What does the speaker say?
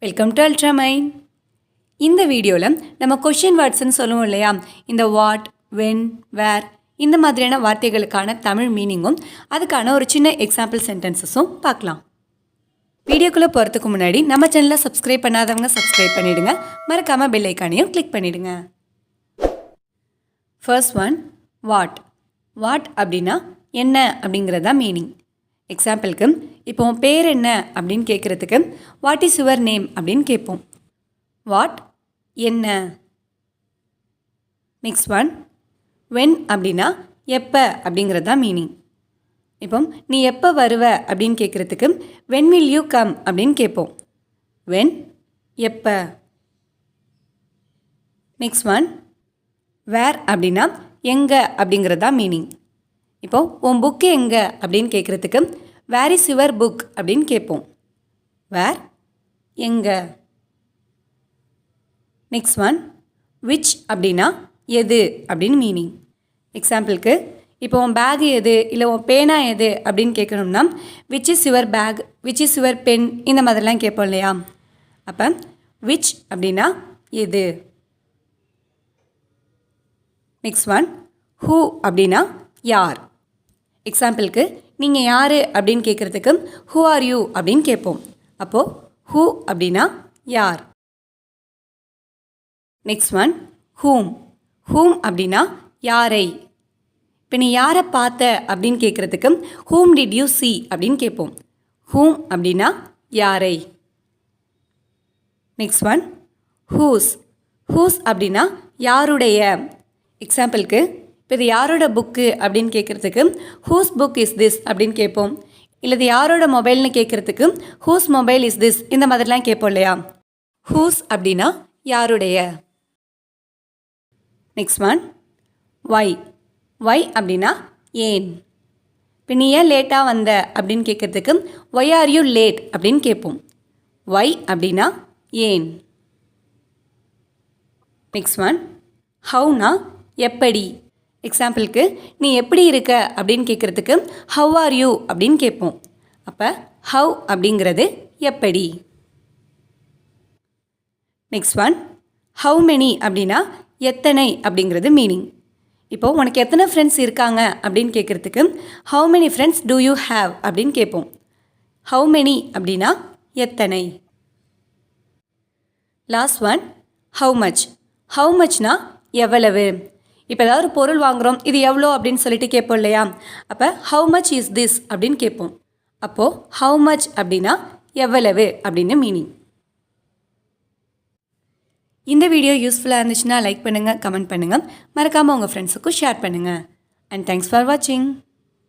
Welcome to Ultramind. இந்த வீடியோவில் நம்ம கொஷின் வேர்ட்ஸ்ன்னு சொல்லுவோம் இல்லையா, இந்த வாட், வென், வேர் இந்த மாதிரியான வார்த்தைகளுக்கான தமிழ் மீனிங்கும் அதுக்கான ஒரு சின்ன எக்ஸாம்பிள் சென்டென்சஸும் பார்க்கலாம். வீடியோக்குள்ளே போகிறதுக்கு முன்னாடி நம்ம சேனலை சப்ஸ்கிரைப் பண்ணாதவங்க சப்ஸ்கிரைப் பண்ணிவிடுங்க, மறக்காமல் பெல் ஐக்கானையும் கிளிக் பண்ணிவிடுங்க. First one, what. வாட் அப்படின்னா என்ன அப்படிங்கிறதா மீனிங். எக்ஸாம்பிளுக்கு இப்போ உன் பேர் என்ன அப்படின்னு கேட்குறதுக்கு வாட் இஸ் யுவர் நேம் அப்படின்னு கேட்போம். வாட் என்ன. நெக்ஸ்ட் ஒன், வென் அப்படின்னா எப்போ அப்படிங்கிறது தான் மீனிங். இப்போ நீ எப்போ வருவ அப்படின்னு கேட்குறதுக்கு வென் வில் யூ கம் அப்படின்னு கேட்போம். வென் எப்போ. நெக்ஸ்ட் ஒன், வேர் அப்படின்னா எங்கே அப்படிங்கிறது தான் மீனிங். இப்போது உன் புக்கு எங்கே அப்படின்னு கேட்குறதுக்கு வேர் இஸ் யுவர் புக் அப்படின்னு கேட்போம். வேர் எங்கே. நெக்ஸ்ட் ஒன், விச் அப்படின்னா எது அப்படின்னு மீனிங். எக்ஸாம்பிளுக்கு இப்போ உன் பேக் எது இல்லை உன் பேனா எது அப்படின்னு கேட்கணும்னா which is your bag, which is your pen இந்த மாதிரிலாம் கேட்போம் இல்லையா. அப்போ விச் அப்படின்னா எது. நெக்ஸ்ட் ஒன், ஹூ அப்படின்னா யார். எக்ஸாம்பிளுக்கு நீங்கள் யார் அப்படின்னு கேட்குறதுக்கு ஹூ ஆர் யூ அப்படின்னு கேட்போம். அப்போது ஹூ அப்படின்னா யார். நெக்ஸ்ட் ஒன், ஹூம். ஹூம் அப்படின்னா யாரை. இப்போ நீ யாரை பார்த்த அப்படின்னு கேட்குறதுக்கு ஹூம் டிட் யூ see அப்படின்னு கேட்போம். ஹூம் அப்படின்னா யாரை. Next one, whose. ஹூஸ் அப்படின்னா யாருடைய. எக்ஸாம்பிளுக்கு இப்போ இது யாரோட புக்கு அப்படின்னு கேட்குறதுக்கு ஹூஸ் புக் இஸ் திஸ் அப்படின்னு கேட்போம். இல்லை இது யாரோட மொபைல்னு கேட்குறதுக்கு ஹூஸ் மொபைல் இஸ் திஸ் இந்த மாதிரிலாம் கேட்போம் இல்லையா. ஹூஸ் அப்படின்னா யாருடைய. Next one, Y. ஒய் அப்படின்னா ஏன். இப்போ நீ ஏன் லேட்டாக வந்த அப்படின்னு கேட்குறதுக்கு ஒய் ஆர் யூ லேட் அப்படின்னு கேட்போம். ஒய் அப்படின்னா ஏன். நெக்ஸ்ட் ஒன், ஹவுனா எப்படி. எக்ஸாம்பிளுக்கு நீ எப்படி இருக்க அப்படின்னு கேட்குறதுக்கு ஹவ் ஆர் யூ அப்படின்னு கேட்போம். அப்போ ஹவ் அப்படிங்கிறது எப்படி. நெக்ஸ்ட் ஒன், ஹவ் மெனி அப்படின்னா எத்தனை அப்படிங்கிறது மீனிங். இப்போது உனக்கு எத்தனை ஃப்ரெண்ட்ஸ் இருக்காங்க அப்படின்னு கேட்குறதுக்கு how many friends do you have அப்படின்னு கேட்போம். ஹவ் மெனி அப்படின்னா எத்தனை. Last one, how much. How மச்னா எவ்வளவு. இப்போ ஏதாவது ஒரு பொருள் வாங்குகிறோம், இது எவ்வளோ அப்படின்னு சொல்லிட்டு கேட்போம் இல்லையா. அப்போ ஹவு மச் இஸ் திஸ் அப்படின்னு கேட்போம். அப்போது ஹவு மச் அப்படின்னா எவ்வளவு அப்படின்னு மீனிங். இந்த வீடியோ யூஸ்ஃபுல்லாக இருந்துச்சுன்னா லைக் பண்ணுங்கள், கமெண்ட் பண்ணுங்கள், மறக்காமல் உங்கள் ஃப்ரெண்ட்ஸுக்கும் ஷேர் பண்ணுங்கள். அண்ட் தேங்க்ஸ் ஃபார் வாட்சிங்.